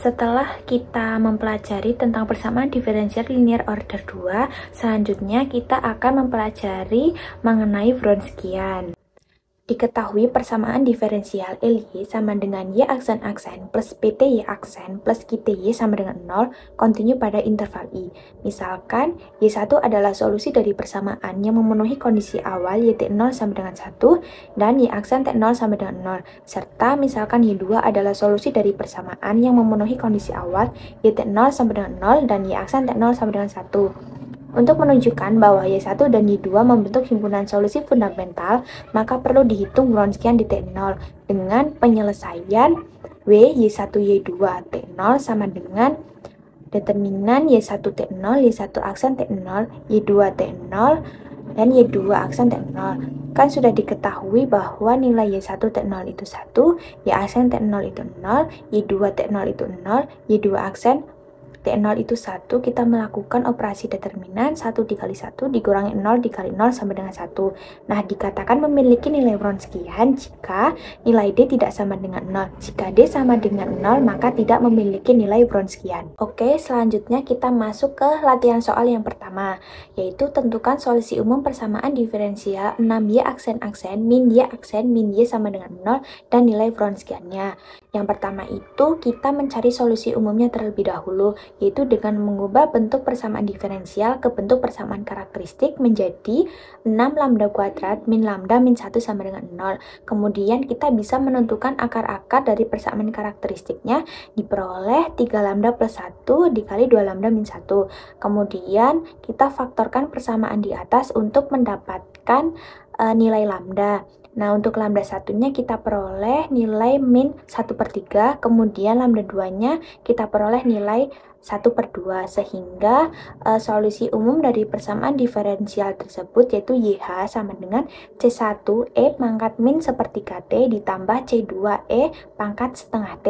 Setelah kita mempelajari tentang persamaan diferensial linear order 2, selanjutnya kita akan mempelajari mengenai Wronskian. Diketahui persamaan diferensial LY sama dengan Y aksen-aksen plus PT Y aksen plus QT Y sama dengan 0 kontinu pada interval I. Misalkan Y1 adalah solusi dari persamaan yang memenuhi kondisi awal YT0 sama dengan 1 dan Y aksen T0 sama dengan 0. Serta misalkan Y2 adalah solusi dari persamaan yang memenuhi kondisi awal YT0 sama dengan 0 dan Y aksen T0 sama dengan 1. Untuk menunjukkan bahwa Y1 dan Y2 membentuk himpunan solusi fundamental, maka perlu dihitung Wronskian di T0 dengan penyelesaian W Y1 Y2 T0 sama dengan determinan Y1 T0, Y1 aksen T0, Y2 T0, dan Y2 aksen T0. Kan sudah diketahui bahwa nilai Y1 T0 itu 1, Y aksen T0 itu 0, Y2 T0 itu 0, Y2 aksen T0 itu 1, kita melakukan operasi determinan 1 dikali 1 dikurangi 0 dikali 0 sama dengan 1. Nah, dikatakan memiliki nilai Wronskian jika nilai D tidak sama dengan 0. Jika D sama dengan 0, maka tidak memiliki nilai Wronskian. Oke, selanjutnya kita masuk ke latihan soal yang pertama, yaitu tentukan solusi umum persamaan diferensial 6Y aksen-aksen min Y aksen min Y sama dengan 0 dan nilai Wronskiannya. Yang pertama itu kita mencari solusi umumnya terlebih dahulu, yaitu dengan mengubah bentuk persamaan diferensial ke bentuk persamaan karakteristik menjadi 6 lambda kuadrat min lambda min 1 sama dengan 0. Kemudian kita bisa menentukan akar-akar dari persamaan karakteristiknya diperoleh 3 lambda plus 1 dikali 2 lambda min 1. Kemudian kita faktorkan persamaan di atas untuk mendapatkan nilai lambda. Nah, untuk lambda satunya kita peroleh nilai min 1/3, kemudian lambda 2-nya kita peroleh nilai 1/2, sehingga solusi umum dari persamaan diferensial tersebut yaitu YH sama dengan C1E pangkat min 1/3 T ditambah C2E pangkat setengah T.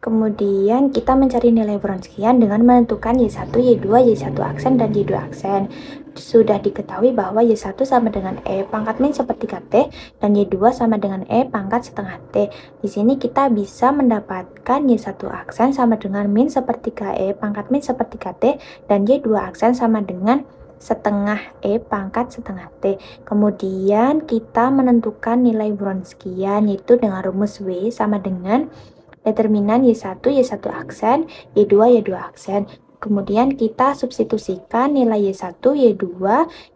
Kemudian kita mencari nilai Wronskian dengan menentukan Y1, Y2, Y1 aksen, dan Y2 aksen. Sudah diketahui bahwa Y1 sama dengan E pangkat min 1/3 T dan Y2 sama dengan E pangkat setengah T. Di sini kita bisa mendapatkan Y1 aksen sama dengan min 1/3 E pangkat min 1/3 T dan Y2 aksen sama dengan setengah E pangkat setengah T. Kemudian kita menentukan nilai Wronskian yaitu dengan rumus W sama dengan determinan Y1, Y1 aksen, Y2, Y2 aksen. Kemudian kita substitusikan nilai Y1, Y2,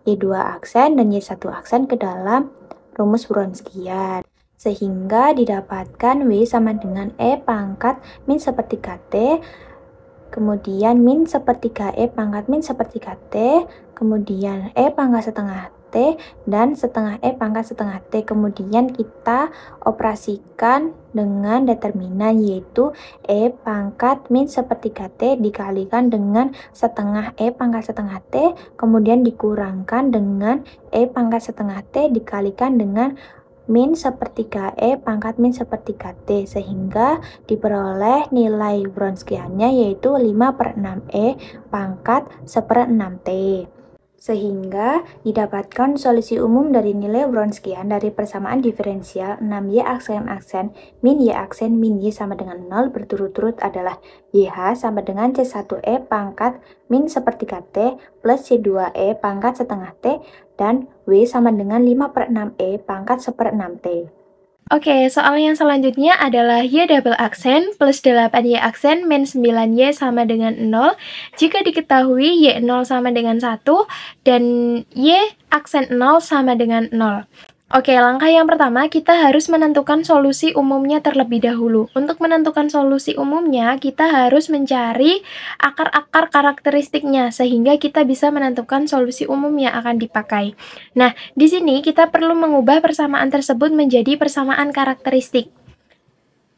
Y2 aksen, dan Y1 aksen ke dalam rumus Wronskian. Sehingga didapatkan W sama dengan E pangkat min 1/3 T, kemudian min 1/3 E pangkat min 1/3 T, kemudian E pangkat setengah T, dan setengah E pangkat setengah T. Kemudian kita operasikan dengan determinan yaitu E pangkat min 1/3 T dikalikan dengan setengah E pangkat setengah T, kemudian dikurangkan dengan E pangkat setengah T dikalikan dengan min 1/3 E pangkat min 1/3 T, sehingga diperoleh nilai Wronskiannya yaitu 5/6 E pangkat 1/6 T. Sehingga didapatkan solusi umum dari nilai Wronskian dari persamaan diferensial 6Y aksen-aksen min Y aksen min Y sama dengan 0 berturut-turut adalah YH sama dengan C1E pangkat min 1/3 T plus C2E pangkat setengah T dan W sama dengan 5/6 E pangkat 1/6 T. Oke, soal yang selanjutnya adalah Y double aksen plus 8Y aksen min 9Y sama dengan 0 jika diketahui Y0 sama dengan 1 dan Y aksen 0 sama dengan 0. Oke, langkah yang pertama kita harus menentukan solusi umumnya terlebih dahulu. Untuk menentukan solusi umumnya, kita harus mencari akar-akar karakteristiknya sehingga kita bisa menentukan solusi umum yang akan dipakai. Nah, di sini kita perlu mengubah persamaan tersebut menjadi persamaan karakteristik.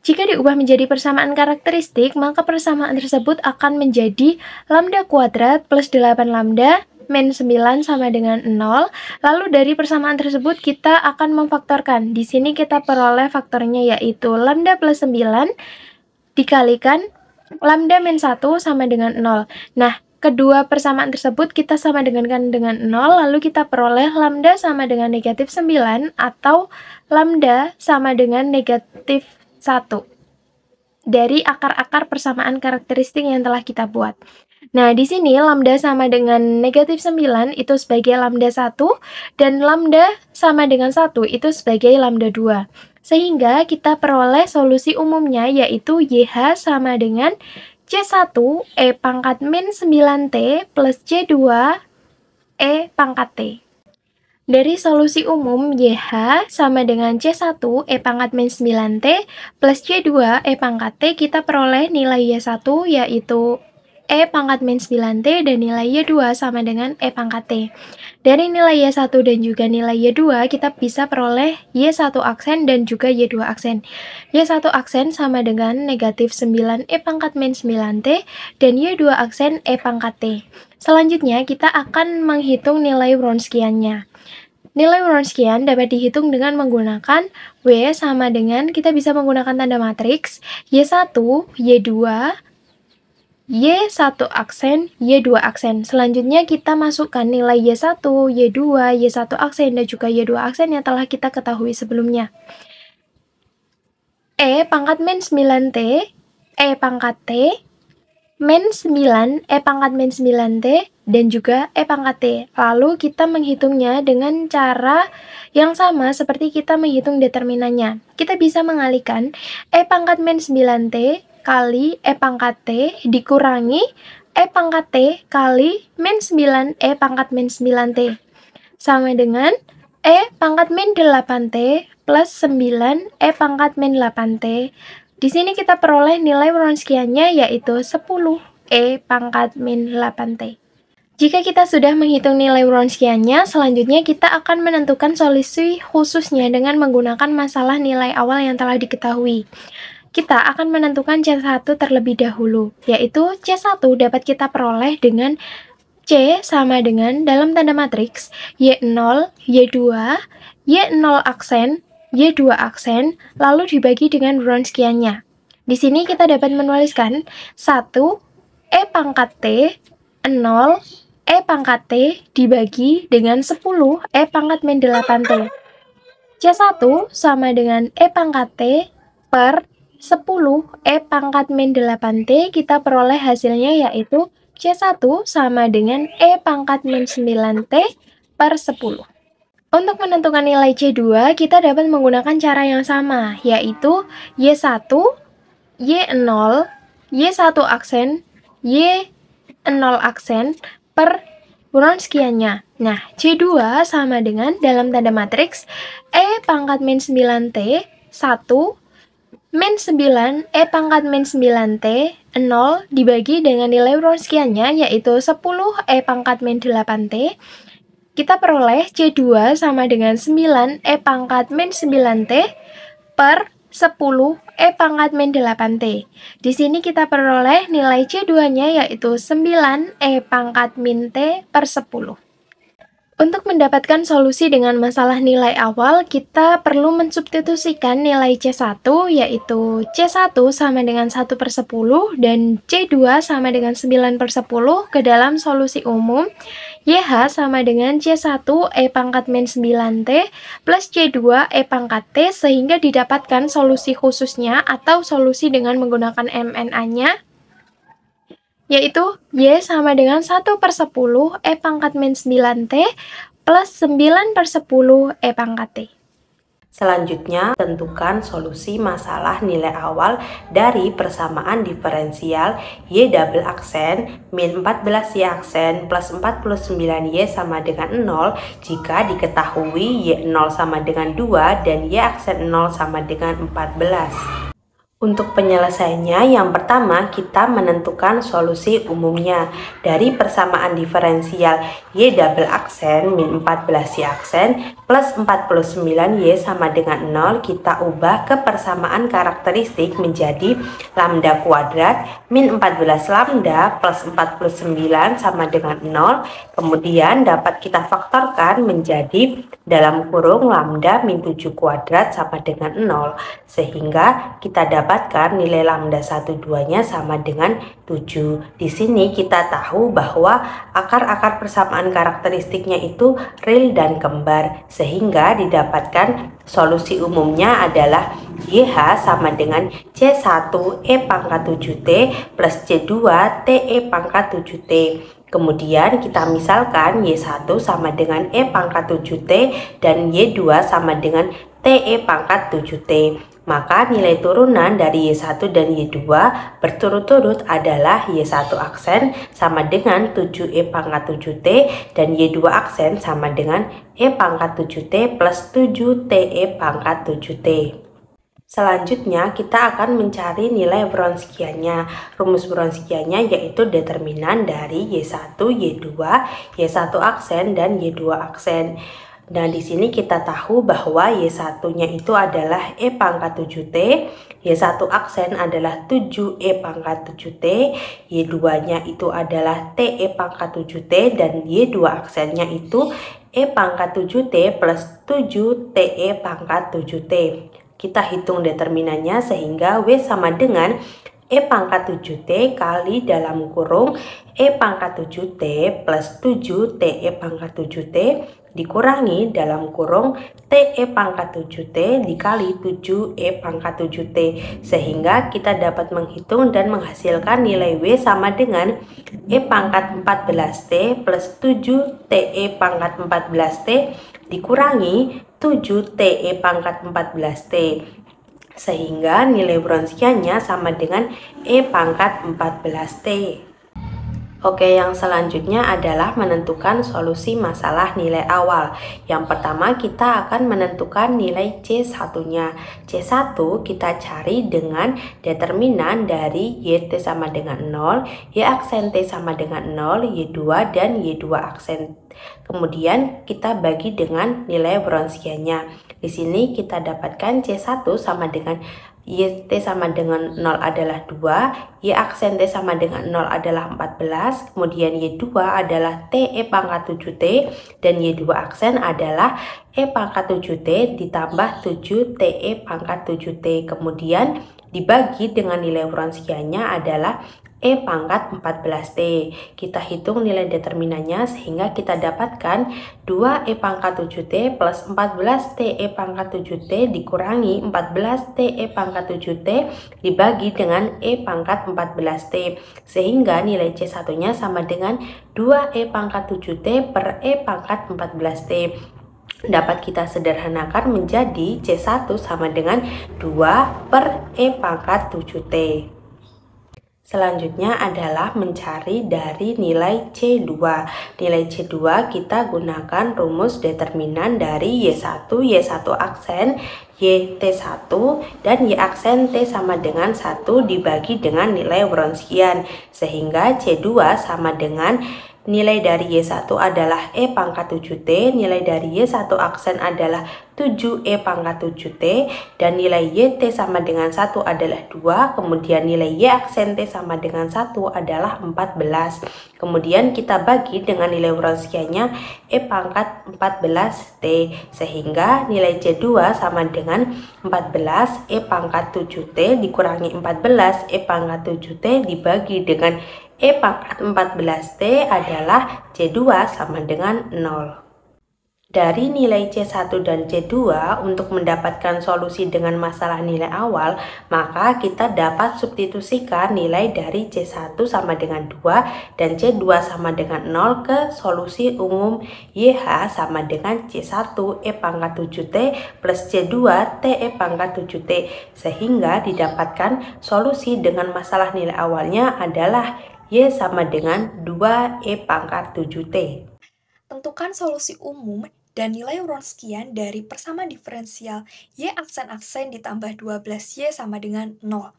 Jika diubah menjadi persamaan karakteristik, maka persamaan tersebut akan menjadi lambda kuadrat plus 8 lambda min 9 sama dengan 0. Lalu dari persamaan tersebut kita akan memfaktorkan. Di sini kita peroleh faktornya yaitu lambda plus 9 dikalikan lambda min 1 sama dengan 0. Nah, kedua persamaan tersebut kita sama dengan 0, lalu kita peroleh lambda sama dengan negatif 9 atau lambda sama dengan negatif 1. dari akar-akar persamaan karakteristik yang telah kita buat. Nah, di sini lambda sama dengan negatif 9 itu sebagai lambda 1, dan lambda sama dengan 1 itu sebagai lambda 2. Sehingga kita peroleh solusi umumnya yaitu YH sama dengan C1 E pangkat min 9T plus C2 E pangkat T. Dari solusi umum YH sama dengan C1 E pangkat min 9T plus C2 E pangkat T, kita peroleh nilai Y1 yaitu E pangkat min 9T dan nilai Y2 sama dengan E pangkat T. Dari nilai Y1 dan juga nilai Y2, kita bisa peroleh Y1 aksen dan juga Y2 aksen. Y1 aksen sama dengan negatif 9 E pangkat min 9T dan Y2 aksen E pangkat T. Selanjutnya, kita akan menghitung nilai Wronskiannya. Nilai Wronskian dapat dihitung dengan menggunakan W sama dengan, kita bisa menggunakan tanda matriks Y1, Y2, Y1 aksen, Y2 aksen. Selanjutnya kita masukkan nilai Y1, Y2, Y1 aksen, dan juga Y2 aksen yang telah kita ketahui sebelumnya. E pangkat min 9T, E pangkat T, min 9, E pangkat min 9T, dan juga E pangkat T. Lalu kita menghitungnya dengan cara yang sama seperti kita menghitung determinannya. Kita bisa mengalihkan E pangkat min 9T kali E pangkat T dikurangi E pangkat T kali min 9 E pangkat min 9T sama dengan E pangkat min 8T plus 9 E pangkat min 8T. Di sini kita peroleh nilai Wronskiannya yaitu 10 E pangkat min 8T. Jika kita sudah menghitung nilai Wronskiannya, selanjutnya kita akan menentukan solusi khususnya dengan menggunakan masalah nilai awal yang telah diketahui. Kita akan menentukan C1 terlebih dahulu, yaitu C1 dapat kita peroleh dengan C sama dengan dalam tanda matriks Y0, Y2, Y0 aksen, Y2 aksen, lalu dibagi dengan Wronskiannya. Di sini kita dapat menuliskan 1 E pangkat T, 0 E pangkat T dibagi dengan 10 E pangkat min 8T. C1 sama dengan E pangkat T per 10 E pangkat min 8T, kita peroleh hasilnya yaitu C1 sama dengan E pangkat min 9T per 10. Untuk menentukan nilai C2, kita dapat menggunakan cara yang sama, yaitu Y1, Y0, Y1 aksen, Y0 aksen per Wronskiannya. Nah, C2 sama dengan dalam tanda matriks E pangkat min 9T, 1, min 9 E pangkat min 9T, 0 dibagi dengan nilai Wronskiannya yaitu 10 E pangkat min 8T. Kita peroleh C2 sama dengan 9 E pangkat min 9T per 10 E pangkat min 8T. Di sini kita peroleh nilai C2-nya yaitu 9 E pangkat min T per 10. Untuk mendapatkan solusi dengan masalah nilai awal, kita perlu mensubstitusikan nilai C1, yaitu C1 sama dengan 1 per 10 dan C2 sama dengan 9 per 10 ke dalam solusi umum. YH sama dengan C1 E pangkat min 9T plus C2 E pangkat T, sehingga didapatkan solusi khususnya atau solusi dengan menggunakan MNA-nya, yaitu Y sama dengan 1 per 10 E pangkat min 9T plus 9 per 10 E pangkat T. Selanjutnya, tentukan solusi masalah nilai awal dari persamaan diferensial Y double aksen min 14Y aksen plus 49Y sama dengan 0 jika diketahui Y0 sama dengan 2 dan Y aksen 0 sama dengan 14. Untuk penyelesaiannya, yang pertama kita menentukan solusi umumnya dari persamaan diferensial Y double aksen min 14Y aksen plus 49Y sama dengan 0, kita ubah ke persamaan karakteristik menjadi lambda kuadrat min 14 lambda plus 49 sama dengan 0, kemudian dapat kita faktorkan menjadi dalam kurung lambda min 7 kuadrat sama dengan 0, sehingga kita dapatkan nilai lambda 1,2-nya sama dengan 7. Di sini kita tahu bahwa akar-akar persamaan karakteristiknya itu real dan kembar, sehingga didapatkan solusi umumnya adalah YH sama dengan C1 E pangkat 7T plus C2 TE pangkat 7T. Kemudian kita misalkan Y1 sama dengan E pangkat 7T dan Y2 sama dengan TE pangkat 7T. Maka nilai turunan dari Y1 dan Y2 berturut-turut adalah Y1 aksen sama dengan 7E pangkat 7T dan Y2 aksen sama dengan E pangkat 7T plus 7TE pangkat 7T. Selanjutnya kita akan mencari nilai Wronskiannya. Rumus Wronskiannya yaitu determinan dari Y1, Y2, Y1 aksen dan Y2 aksen. Nah, di sini kita tahu bahwa Y1-nya itu adalah E pangkat 7T, Y1 aksen adalah 7E pangkat 7T, Y2-nya itu adalah TE pangkat 7T, dan Y2 aksennya itu E pangkat 7T plus 7TE pangkat 7T. Kita hitung determinannya sehingga W sama dengan E pangkat 7T kali dalam kurung E pangkat 7T plus 7TE pangkat 7T dikurangi dalam kurung TE pangkat 7T dikali 7E pangkat 7T, sehingga kita dapat menghitung dan menghasilkan nilai W sama dengan E pangkat 14T plus 7TE pangkat 14T dikurangi 7TE pangkat 14T, sehingga nilai Wronskiannya sama dengan E pangkat 14T. Oke, yang selanjutnya adalah menentukan solusi masalah nilai awal. Yang pertama kita akan menentukan nilai C1-nya. C1 kita cari dengan determinan dari YT sama dengan 0, Y aksen T sama dengan 0, Y2 dan Y2 aksen. Kemudian kita bagi dengan nilai Wronskiannya. Di sini kita dapatkan C1 sama dengan YT sama dengan 0 adalah 2, Y aksen T sama dengan 0 adalah 14, kemudian Y2 adalah TE pangkat 7T, dan Y2 aksen adalah E pangkat 7T ditambah 7TE pangkat 7T, kemudian dibagi dengan nilai Wronskiannya adalah E pangkat 14T. Kita hitung nilai determinannya sehingga kita dapatkan 2E pangkat 7T plus 14TE pangkat 7T dikurangi 14TE pangkat 7T dibagi dengan E pangkat 14T, sehingga nilai C1-nya sama dengan 2E pangkat 7T per E pangkat 14T. Dapat kita sederhanakan menjadi C1 sama dengan 2 per E pangkat 7T. Selanjutnya adalah mencari dari nilai C2. Nilai C2 kita gunakan rumus determinan dari Y1, Y1 aksen, YT1, dan Y aksen T sama dengan 1 dibagi dengan nilai Wronskian. Sehingga C2 sama dengan nilai dari Y1 adalah E pangkat 7T, nilai dari Y1 aksen adalah 7E pangkat 7T, dan nilai YT sama dengan 1 adalah 2, kemudian nilai Y aksen T sama dengan 1 adalah 14. Kemudian kita bagi dengan nilai Wronskiannya E pangkat 14T, sehingga nilai C2 sama dengan 14 E pangkat 7T dikurangi 14 E pangkat 7T dibagi dengan E pangkat 14T adalah C2 sama dengan 0. Dari nilai C1 dan C2 untuk mendapatkan solusi dengan masalah nilai awal, maka kita dapat substitusikan nilai dari C1 sama dengan 2 dan C2 sama dengan 0 ke solusi umum YH sama dengan C1 E pangkat 7T plus C2 TE pangkat 7T, sehingga didapatkan solusi dengan masalah nilai awalnya adalah Y sama dengan 2E pangkat 7T. Tentukan solusi umum dan nilai Wronskian dari persamaan diferensial Y aksen-aksen ditambah 12Y sama dengan 0.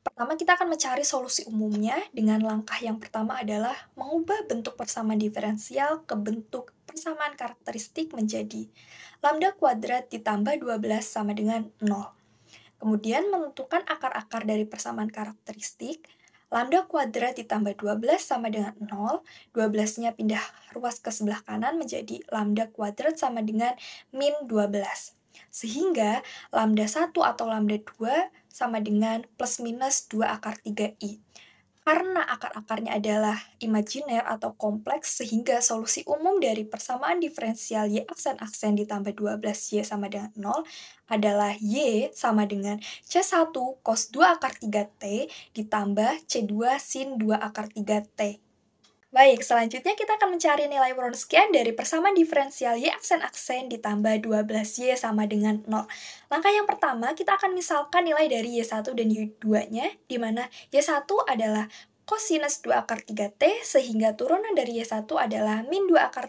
Pertama kita akan mencari solusi umumnya dengan langkah yang pertama adalah mengubah bentuk persamaan diferensial ke bentuk persamaan karakteristik menjadi lambda kuadrat ditambah 12 sama dengan 0. Kemudian menentukan akar-akar dari persamaan karakteristik. Lambda kuadrat ditambah 12 sama dengan 0, 12-nya pindah ruas ke sebelah kanan menjadi lambda kuadrat sama dengan min 12. Sehingga lambda 1 atau lambda 2 sama dengan plus minus 2 akar 3i. Karena akar-akarnya adalah imajiner atau kompleks, sehingga solusi umum dari persamaan diferensial Y aksen-aksen ditambah 12Y sama dengan 0 adalah Y sama dengan C1 cos 2 akar 3T ditambah C2 sin 2 akar 3T. Baik, selanjutnya kita akan mencari nilai Wronskian dari persamaan diferensial Y aksen-aksen ditambah 12Y sama dengan 0. Langkah yang pertama, kita akan misalkan nilai dari Y1 dan Y2-nya, di mana Y1 adalah cosinus 2 akar 3T, sehingga turunan dari Y1 adalah min 2 akar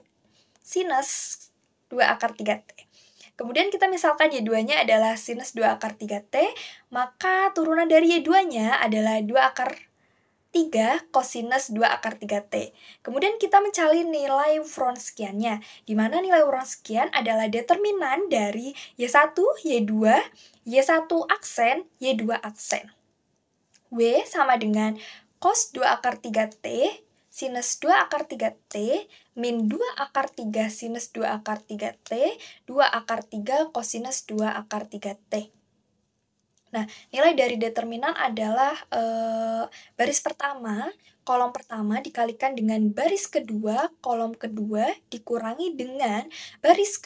sinus 2 akar 3T. Kemudian kita misalkan Y2-nya adalah sinus 2 akar 3T, maka turunan dari Y2-nya adalah 2 akar 3 cosinus 2 akar 3T. Kemudian kita mencari nilai Wronskiannya, di mana nilai Wronskian adalah determinan dari Y1, Y2, Y1 aksen, Y2 aksen. W sama dengan cos 2 akar 3T, sinus 2 akar 3T, min 2 akar 3 sinus 2 akar 3T, 2 akar 3 cosinus 2 akar 3T. Nah, nilai dari determinan adalah baris pertama, kolom pertama dikalikan dengan baris kedua, kolom kedua dikurangi dengan baris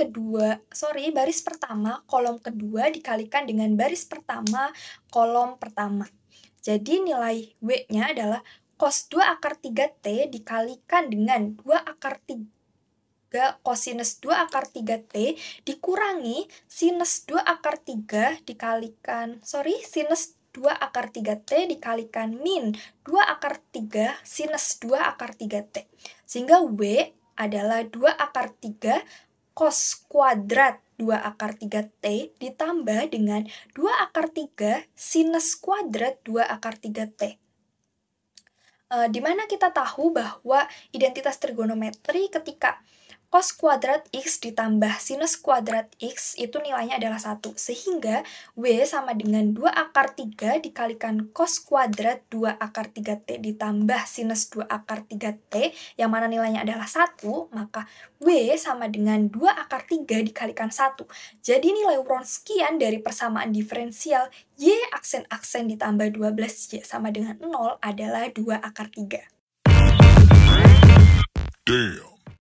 pertama, kolom kedua dikalikan dengan baris pertama, kolom pertama. Jadi nilai W-nya adalah cos 2 akar 3T dikalikan dengan 2 akar 3 cosinus 2 akar 3T dikurangi sinus 2 akar 3 dikalikan, sinus 2 akar 3T dikalikan min 2 akar 3 sinus 2 akar 3T. Sehingga W adalah 2 akar 3 cos kuadrat 2 akar 3T ditambah dengan 2 akar 3 sinus kuadrat 2 akar 3T. Di mana kita tahu bahwa identitas trigonometri ketika cos kuadrat X ditambah sinus kuadrat X itu nilainya adalah 1. Sehingga W sama dengan 2 akar 3 dikalikan cos kuadrat 2 akar 3T ditambah sinus 2 akar 3T, yang mana nilainya adalah 1, maka W sama dengan 2 akar 3 dikalikan 1. Jadi nilai Wronskian dari persamaan diferensial Y aksen-aksen ditambah 12Y sama dengan 0 adalah 2 akar 3. Damn.